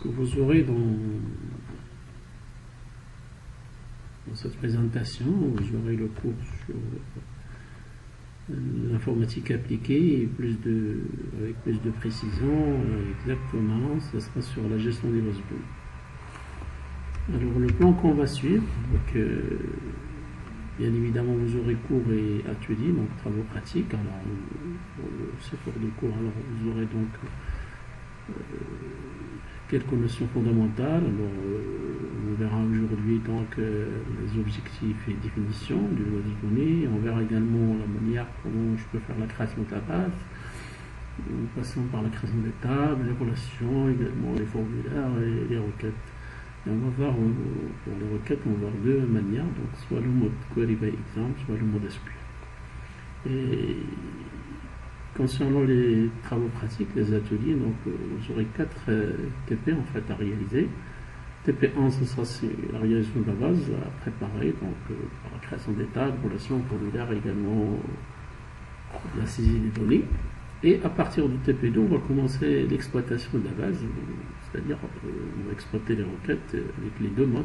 que vous aurez dans cette présentation, vous aurez le cours sur l'informatique appliquée et avec plus de précision. Exactement, ce sera sur la gestion des bases de données. Alors le plan qu'on va suivre, donc, bien évidemment vous aurez cours et ateliers, donc travaux pratiques. Alors pour ce cours de cours, alors vous aurez donc quelques notions fondamentales. Alors on verra aujourd'hui donc les objectifs et définitions de base de données. On verra également la manière comment je peux faire la création de la base, en passant par la création des tables, les relations, également les formulaires et les requêtes. Et on va voir pour les requêtes, on va voir deux manières, donc soit le mode query by example, soit le mode SQL. Et concernant les travaux pratiques, les ateliers, donc vous aurez 4 TP en fait à réaliser. TP1, ce sera la réalisation de la base à préparer, donc par la création des tables, relations, formulaires, également la saisie des données. Et à partir du TP2, on va commencer l'exploitation de la base, c'est-à-dire on va exploiter les requêtes avec les deux modes,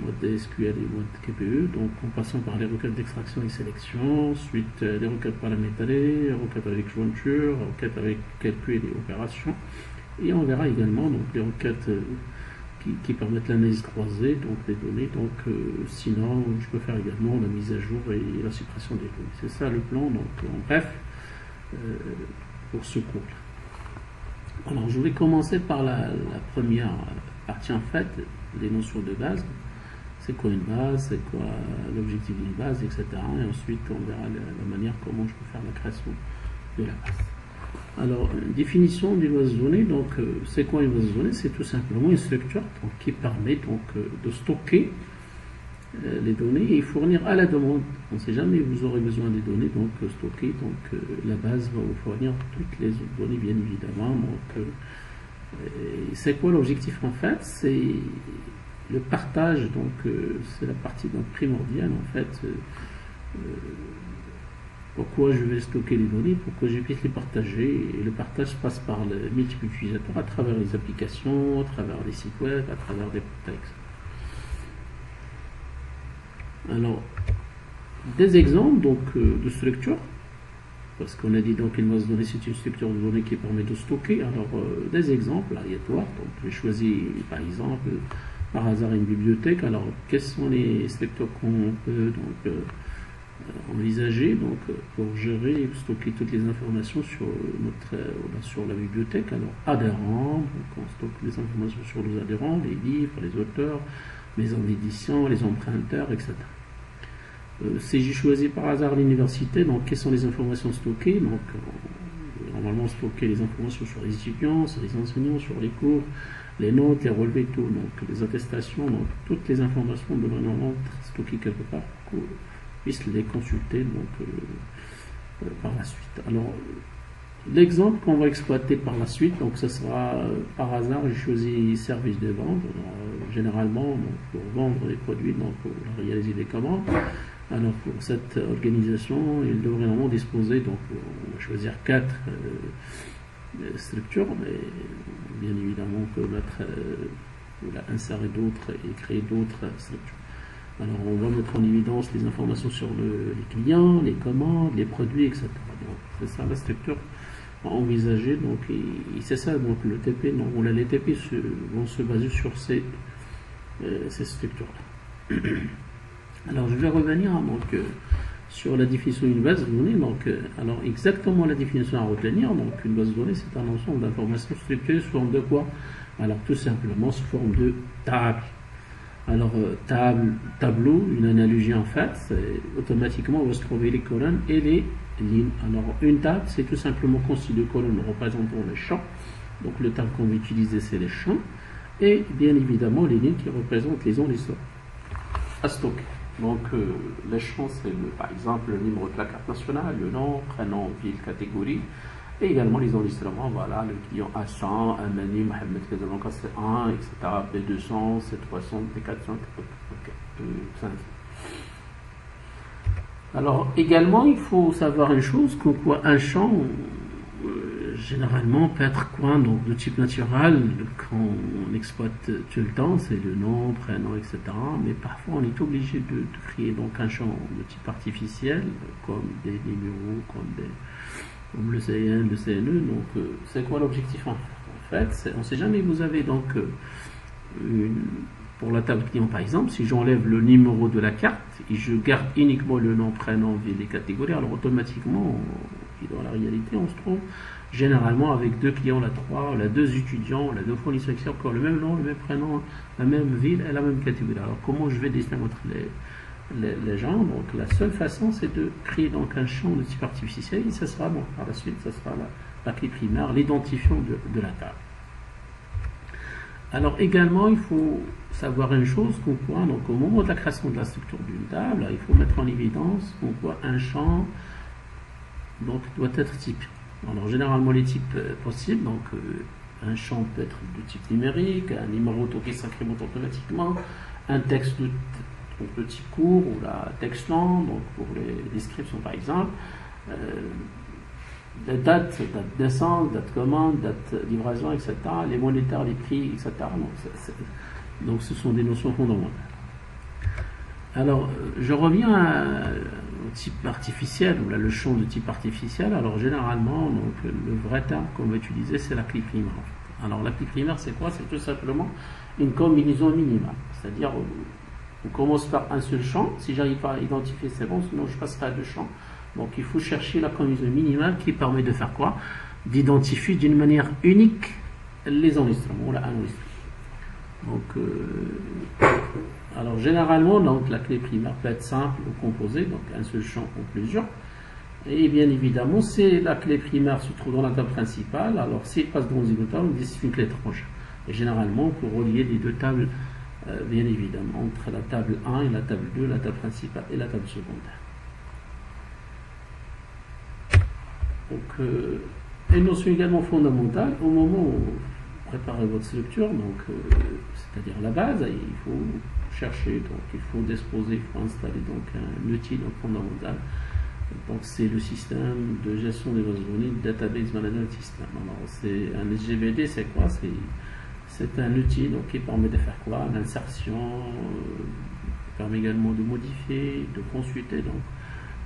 mode SQL et mode KPE, donc en passant par les requêtes d'extraction et sélection, ensuite les requêtes paramétrées, les requêtes avec jointure, les requêtes avec calcul et opération, et on verra également donc les requêtes qui permettent l'analyse croisée donc des données. Donc sinon je peux faire également la mise à jour et la suppression des données. C'est ça le plan, donc en bref pour ce cours. Alors je vais commencer par la première partie en fait, les notions de base. C'est quoi une base, c'est quoi l'objectif d'une base, etc. Et ensuite on verra la manière comment je peux faire la création de la base. Alors, définition d'une base de données. Donc, c'est quoi une base de données? C'est tout simplement une structure donc, qui permet donc, de stocker les données et fournir à la demande. On ne sait jamais vous aurez besoin des données, donc stocker. Donc, la base va vous fournir toutes les autres données, bien évidemment. Donc, c'est quoi l'objectif en fait? C'est le partage. Donc, c'est la partie donc, primordiale en fait. Pourquoi je vais stocker les données, pour que je puisse les partager. Et le partage passe par le multiple utilisateur à travers les applications, à travers les sites web, à travers des portails. Alors, des exemples donc, de structure, parce qu'on a dit donc une base de données c'est une structure de données qui permet de stocker. Alors, des exemples aléatoires. Donc, j'ai choisi par exemple par hasard une bibliothèque. Alors, quelles sont les structures qu'on peut donc envisager donc pour gérer et stocker toutes les informations sur sur la bibliothèque. Alors adhérents, donc on stocke les informations sur les adhérents, les livres, les auteurs, maisons d'édition, les emprunteurs, etc. Si j'ai choisi par hasard l'université, donc quelles sont les informations stockées? Donc normalement stocker les informations sur les étudiants, sur les enseignants, sur les cours, les notes, les relevés, tout, donc les attestations, donc toutes les informations devraient normalement être stockées quelque part pour puisse les consulter donc, par la suite. Alors, l'exemple qu'on va exploiter par la suite, donc ce sera par hasard, j'ai choisi service de vente. Alors, généralement, donc, pour vendre les produits, donc pour réaliser des commandes. Alors, pour cette organisation, il devrait normalement disposer, donc on va choisir 4 structures, mais bien évidemment on peut mettre, insérer d'autres et créer d'autres structures. Alors, on va mettre en évidence les informations sur les clients, les commandes, les produits, etc. Donc, c'est ça la structure envisagée. Donc, et c'est ça, donc le TP, donc, les TP vont se baser sur ces structures-là. Alors, je vais revenir donc, sur la définition d'une base de données. Donc, alors, exactement la définition à retenir. Donc, une base de données, c'est un ensemble d'informations structurées sous forme de quoi? Alors, tout simplement sous forme de table. Alors, tableau, une analogie en fait, automatiquement on va se trouver les colonnes et les lignes. Alors, une table, c'est tout simplement constitué de colonnes représentant les champs. Donc, le table qu'on va utiliser, c'est les champs. Et bien évidemment, les lignes qui représentent les zones à stocker. Donc, les champs, c'est par exemple le numéro de la carte nationale, le nom, prénom, ville, catégorie. Et également les enregistrements, voilà, le client A100, un menu, Mohamed Casablanca C1, etc., B200, C300, B400, B500. Alors, également, il faut savoir une chose, que quoi, un champ, généralement peut être quoi, donc de type naturel qu'on exploite tout le temps, c'est le nom, prénom, etc. Mais parfois on est obligé de créer donc un champ de type artificiel, comme des numéros, comme le CN, le CNE. Donc c'est quoi l'objectif en fait? On ne sait jamais, vous avez donc pour la table client par exemple, si j'enlève le numéro de la carte et je garde uniquement le nom, prénom, ville et catégories, alors automatiquement, dans la réalité, on se trouve généralement avec deux clients, la trois, la deux étudiants, la deux fournisseurs qui ont encore le même nom, le même prénom, la même ville et la même catégorie. Alors comment je vais distinguer entre les gens? Donc la seule façon, c'est de créer donc un champ de type artificiel et ça sera, bon, par la suite, ça sera la clé primaire, l'identifiant de la table. Alors également, il faut savoir une chose, qu'on voit, donc au moment de la création de la structure d'une table, il faut mettre en évidence qu'on voit un champ donc doit être type. Alors généralement les types possibles, donc un champ peut être de type numérique, un numéro qui s'incrémente automatiquement, un texte de type court ou la texte long, donc pour les descriptions par exemple, les dates, date naissance, date commande, date livraison, etc., les monétaires, les prix, etc. Donc ce sont des notions fondamentales. Alors, je reviens au type artificiel, ou là, le champ de type artificiel. Alors, généralement, donc, le vrai terme qu'on va utiliser, c'est la clé primaire. Alors, la clé primaire, c'est quoi? C'est tout simplement une combinaison minimale. C'est-à-dire, on commence par un seul champ. Si j'arrive pas à identifier, c'est bon, sinon je passerai à deux champs. Donc, il faut chercher la combinaison minimale qui permet de faire quoi? D'identifier d'une manière unique les enregistrements, là, un enregistrement. Donc, alors généralement, donc, la clé primaire peut être simple ou composée, donc un seul champ ou plusieurs. Et bien évidemment, si la clé primaire se trouve dans la table principale, alors s'il passe dans une table, on dit c'est une clé étrange. Et généralement, pour relier les deux tables, bien évidemment, entre la table 1 et la table 2, la table principale et la table secondaire. Donc, une notion également fondamentale, au moment où vous préparez votre structure, donc c'est-à-dire la base, il faut chercher, donc il faut disposer, il faut installer donc un outil donc, fondamental. Donc c'est le système de gestion des bases de données, Database Management System. Alors c'est un SGBD, c'est quoi? C'est un outil donc, qui permet de faire quoi? L'insertion, permet également de modifier, de consulter donc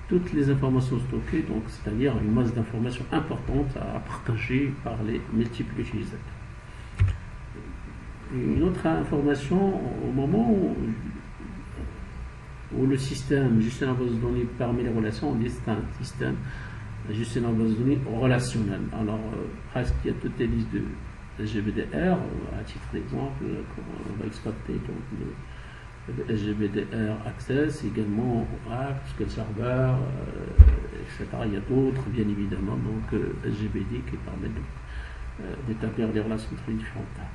toutes les informations stockées, donc c'est-à-dire une masse d'informations importante à partager par les multiples utilisateurs. Une autre information, au moment où le système gestionnaire de base de données permet les relations, on dit c'est un système gestionnaire de base de données relationnel. Alors, presque il y a toutes les listes de SGBDR, à titre d'exemple, on va exploiter donc, le SGBDR Access, également Oracle, SQL Server, etc. Il y a d'autres, bien évidemment, donc SGBD qui permettent d'établir des relations entre les différentes tables.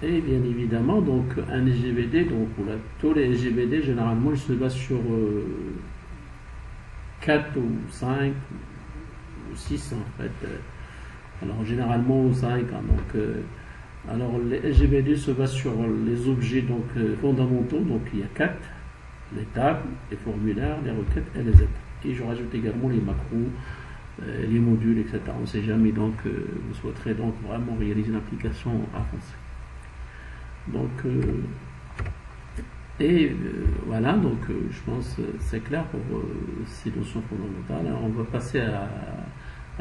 Et bien évidemment, donc un SGBD, donc tous les SGBD, généralement, ils se basent sur 4 ou 5 ou 6 en fait. Alors généralement 5, hein, donc alors les SGBD se basent sur les objets donc fondamentaux, donc il y a 4, les tables, les formulaires, les requêtes et les étapes. Et je rajoute également les macros, les modules, etc. On ne sait jamais, donc vous souhaiterez donc vraiment réaliser une application avancée. Donc, voilà, donc je pense que c'est clair pour ces notions fondamentales. Alors, on va passer à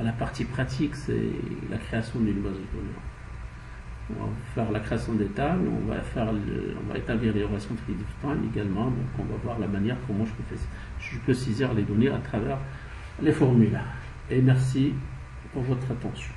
la partie pratique, c'est la création d'une base de données. On va faire la création des tables, on va établir les relations entre les différents également, donc on va voir la manière comment je peux saisir les données à travers les formulaires. Et merci pour votre attention.